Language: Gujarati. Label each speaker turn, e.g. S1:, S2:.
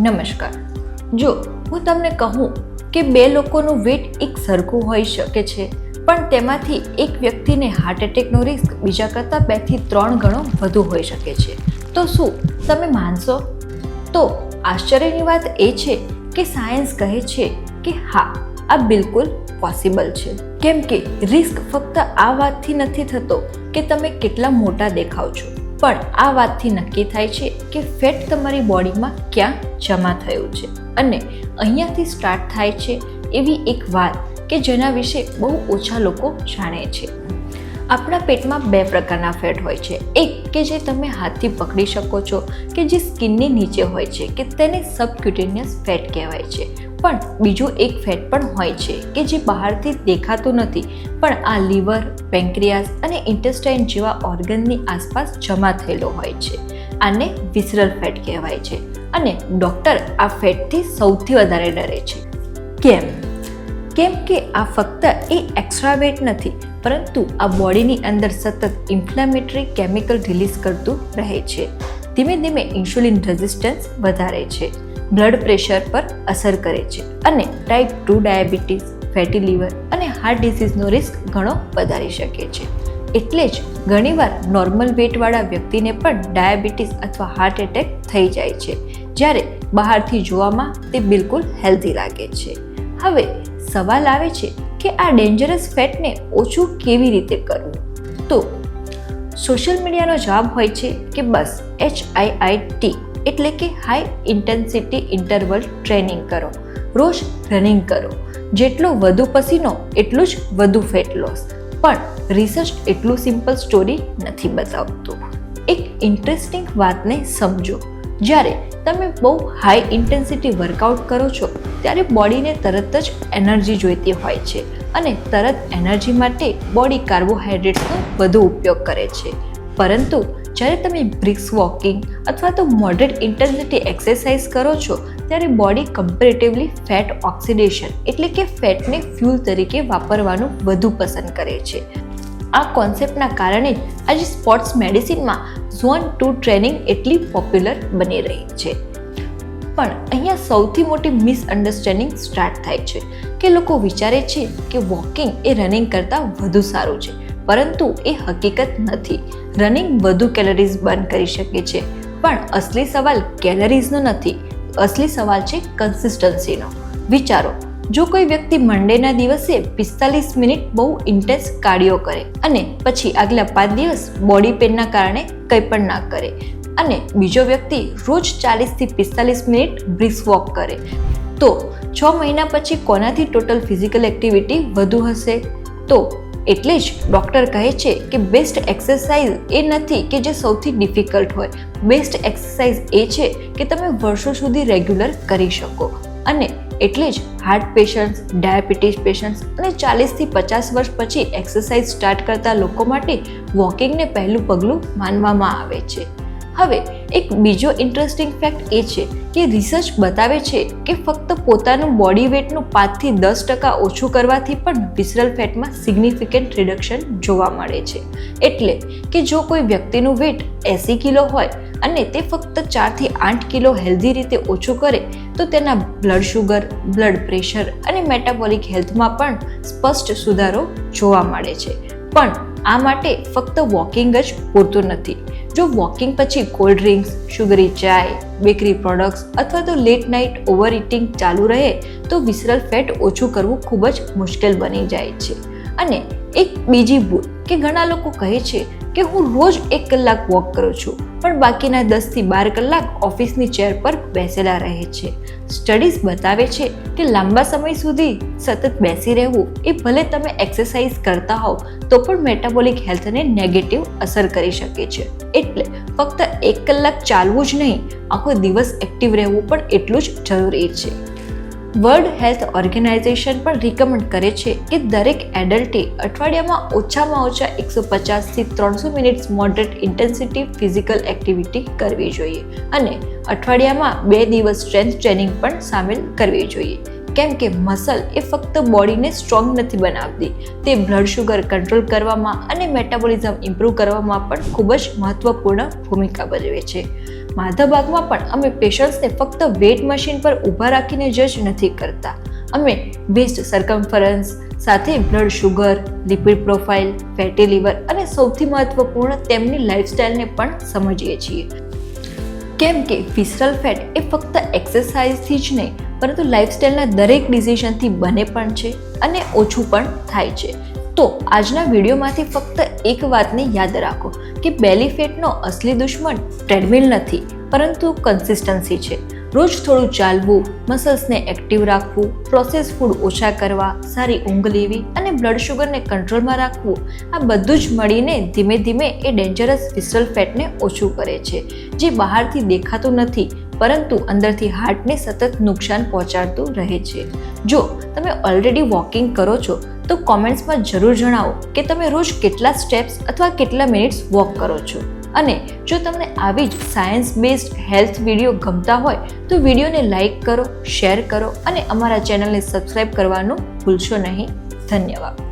S1: નમસ્કાર. જો હું તમને કહું કે બે લોકોનું વેટ એક સરખું હોઈ શકે છે, પણ તેમાંથી એક વ્યક્તિને હાર્ટ એટેકનો રિસ્ક બીજા કરતાં 2 થી 3 ગણો વધુ હોઈ શકે છે, તો શું તમે માનશો? તો આશ્ચર્યની વાત એ છે કે સાયન્સ કહે છે કે હા, આ બિલકુલ પોસિબલ છે. કેમ કે રિસ્ક ફક્ત આ વાતથી નથી થતો કે તમે કેટલા મોટા દેખાવ છો, પણ આ વાતથી નક્કી થાય છે કે ફેટ તમારી બોડીમાં ક્યાં જમા થયું છે. અને અહીંયાથી સ્ટાર્ટ થાય છે એવી એક વાત કે જેના વિશે બહુ ઓછા લોકો જાણે છે. આપણા પેટમાં 2 પ્રકારના ફેટ હોય છે. એક કે જે તમે હાથથી પકડી શકો છો, કે જે સ્કિનની નીચે હોય છે, કે તેને સબક્યુટેનિયસ ફેટ કહેવાય છે. પણ બીજું એક ફેટ પણ હોય છે કે જે બહારથી દેખાતું નથી, પણ આ લીવર, પેન્ક્રિયાસ અને ઇન્ટેસ્ટાઇન જેવા ઓર્ગનની આસપાસ જમા થયેલો હોય છે. આને વિસરલ ફેટ કહેવાય છે. અને ડૉક્ટર આ ફેટથી સૌથી વધારે ડરે છે. કેમ કે આ ફક્ત એક્સ્ટ્રા વેટ નથી, પરંતુ આ બોડીની અંદર સતત ઇન્ફ્લેમેટરી કેમિકલ રિલીઝ કરતું રહે છે. ધીમે ધીમે ઇન્સ્યુલિન રેઝિસ્ટન્સ વધારે છે, બ્લડ પ્રેશર પર અસર કરે છે અને ટાઈપ 2 ડાયાબિટીસ, ફેટી લીવર અને હાર્ટ ડિસીઝનો રિસ્ક ઘણો વધારી શકે છે. એટલે જ ઘણીવાર નોર્મલ વેટવાળા વ્યક્તિને પણ ડાયાબિટીસ અથવા હાર્ટ એટેક થઈ જાય છે, જ્યારે બહારથી જોવામાં તે બિલકુલ હેલ્ધી લાગે છે. હવે સવાલ આવે છે કે આ ડેન્જરસ ફેટને ઓછું કેવી રીતે કરવું? તો સોશિયલ મીડિયાનો જવાબ હોય છે કે બસ HIIT એટલે કે હાઈ ઇન્ટેન્સિટી ઇન્ટરવલ ટ્રેનિંગ કરો, રોજ રનિંગ કરો, જેટલો વધુ પસીનો એટલું જ વધુ ફેટ લોસ. પણ રિસર્ચ એટલું સિમ્પલ સ્ટોરી નથી બતાવતું. એક ઇન્ટરેસ્ટિંગ વાતને સમજો. જ્યારે તમે બહુ હાઈ ઇન્ટેન્સિટી વર્કઆઉટ કરો છો, ત્યારે બોડીને તરત જ એનર્જી જોઈતી હોય છે, અને તરત એનર્જી માટે બોડી કાર્બોહાઈડ્રેટ્સનો વધુ ઉપયોગ કરે છે. પરંતુ જ્યારે તમે બ્રિસ્ક વોકિંગ અથવા તો મોડરેટ ઇન્ટેન્સિટી એક્સરસાઇઝ કરો છો, ત્યારે બોડી કમ્પેરેટિવલી ફેટ ઓક્સિડેશન એટલે કે ફેટને ફ્યુલ તરીકે વાપરવાનું વધુ પસંદ કરે છે. આ કોન્સેપ્ટના કારણે આજે સ્પોર્ટ્સ મેડિસિનમાં ઝોન 2 ટ્રેનિંગ એટલી પોપ્યુલર બની રહી છે. પણ અહીંયા સૌથી મોટી મિસઅન્ડરસ્ટેન્ડિંગ સ્ટાર્ટ થાય છે કે લોકો વિચારે છે કે વોકિંગ એ રનિંગ કરતાં વધુ સારું છે, પરંતુ એ હકીકત નથી. રનિંગ વધુ કેલરીઝ બર્ન કરી શકે છે, પણ અસલી સવાલ કેલરીઝનો નથી. અસલી સવાલ છે કન્સિસ્ટન્સીનો. વિચારો, જો કોઈ વ્યક્તિ મંડેના દિવસે 45 મિનિટ બહુ ઇન્ટેન્સ કાર્ડિયો કરે અને પછી આગલા 5 દિવસ બોડી પેનના કારણે કંઈ પણ ના કરે, અને બીજો વ્યક્તિ રોજ 40 થી 45 મિનિટ બ્રિસ્ક વોક કરે, તો 6 મહિના પછી કોનાથી ટોટલ ફિઝિકલ એક્ટિવિટી વધુ હશે? તો એટલે જ ડૉક્ટર કહે છે કે બેસ્ટ એક્સરસાઇઝ એ નથી કે જે સૌથી ડિફિકલ્ટ હોય. બેસ્ટ એક્સરસાઇઝ એ છે કે તમે વર્ષો સુધી રેગ્યુલર કરી શકો. અને એટલે જ હાર્ટ પેશન્ટ્સ, ડાયાબિટીસ પેશન્ટ્સ અને 40 થી 50 વર્ષ પછી એક્સરસાઇઝ સ્ટાર્ટ કરતા લોકો માટે વોકિંગને પહેલું પગલું માનવામાં આવે છે. હવે એક બીજો ઇન્ટરેસ્ટિંગ ફેક્ટ એ છે કે રિસર્ચ બતાવે છે કે ફક્ત પોતાનું બોડી વેટનું 5 થી 10% ઓછું કરવાથી પણ વિસરલ ફેટમાં સિગ્નિફિકન્ટ રિડક્શન જોવા મળે છે. એટલે કે જો કોઈ વ્યક્તિનું વેટ 80 કિલો હોય અને તે ફક્ત 4 થી 8 કિલો હેલ્ધી રીતે ઓછું કરે, તો તેના બ્લડ શુગર, બ્લડ પ્રેશર અને મેટાબોલિક હેલ્થમાં પણ સ્પષ્ટ સુધારો જોવા મળે છે. પણ આ માટે ફક્ત વોકિંગ જ પૂરતું નથી. જો વોકિંગ પછી કોલ્ડ ડ્રિંક્સ, શુગરી ચાય, બેકરી પ્રોડક્ટ્સ અથવા તો લેટ નાઇટ ઓવર ઇટિંગ ચાલુ રહે, તો વિસરલ ફેટ ઓછું કરવું ખૂબ જ મુશ્કેલ બની જાય છે. અને એક બીજી ભૂલ કે ઘણા લોકો કહે છે કે હું રોજ 1 કલાક વોક કરું છું, પણ બાકીના 10 થી 12 કલાક ઓફિસની ચેર પર બેસેલા રહે છે. સ્ટડીઝ બતાવે છે કે લાંબા સમય સુધી સતત બેસી રહેવું એ ભલે તમે એક્સરસાઇઝ કરતા હોવ તો પણ મેટાબોલિક હેલ્થને નેગેટિવ અસર કરી શકે છે. એટલે ફક્ત 1 કલાક ચાલવું જ નહીં, આખો દિવસ એક્ટિવ રહેવું પણ એટલું જ જરૂરી છે. વર્લ્ડ હેલ્થ ઓર્ગેનાઇઝેશન પણ રિકમેન્ડ કરે છે કે દરેક એડલ્ટે અઠવાડિયામાં ઓછામાં ઓછા 150 થી 300 minutes moderate intensity physical activity કરવી જોઈએ, અને અઠવાડિયામાં 2 દિવસ સ્ટ્રેન્થ ટ્રેનિંગ પણ સામેલ કરવી જોઈએ. કેમ કે મસલ એ ફક્ત બોડીને સ્ટ્રોંગ નથી બનાવતી, તે બ્લડ શુગર કંટ્રોલ કરવામાં અને મેટાબોલિઝમ ઇમ્પ્રૂવ કરવામાં પણ ખૂબ જ મહત્વપૂર્ણ ભૂમિકા ભજવે છે. માધાભાગમાં પણ અમે પેશન્ટ્સને ફક્ત વેટ મશીન પર ઊભા રાખીને જ નથી કરતા. અમે વેસ્ટ સર્કમ્ફરન્સ સાથે blood sugar, lipid profile, fatty liver અને સૌથી મહત્વપૂર્ણ તેમની લાઇફસ્ટાઇલને પણ સમજીએ છીએ. કેમ કે વિસરલ ફેટ એ ફક્ત એક્સરસાઇઝથી જ નહીં પરંતુ લાઇફસ્ટાઇલના દરેક ડિસિઝનથી બને પણ છે અને ઓછું પણ થાય છે. તો આજના વિડીયોમાંથી ફક્ત એક વાતને યાદ રાખો કે બેલી ફેટનો અસલી દુશ્મન ટ્રેડમિલ નથી પરંતુ કન્સિસ્ટન્સી છે. રોજ થોડું ચાલવું, મસલ્સને એક્ટિવ રાખવું, પ્રોસેસ ફૂડ ઓછા કરવા, સારી ઊંઘ લેવી અને બ્લડ શુગરને કંટ્રોલમાં રાખવું, આ બધું જ મળીને ધીમે ધીમે એ ડેન્જરસ વિસરલ ફેટને ઓછું કરે છે જે બહારથી દેખાતું નથી પરંતુ અંદરથી હાર્ટને સતત નુકસાન પહોંચાડતું રહે છે. જો તમે ઓલરેડી વોકિંગ કરો છો તો કોમેન્ટ્સમાં જરૂર જણાવો કે તમે રોજ કેટલા સ્ટેપ્સ અથવા કેટલા મિનિટ્સ વોક કરો છો. અને જો તમને આવી જ સાયન્સ બેઝડ હેલ્થ વિડીયો ગમતા હોય તો વિડીયોને લાઇક કરો, શેર કરો અને અમારા ચેનલને સબસ્ક્રાઇબ કરવાનું ભૂલશો નહીં. ધન્યવાદ.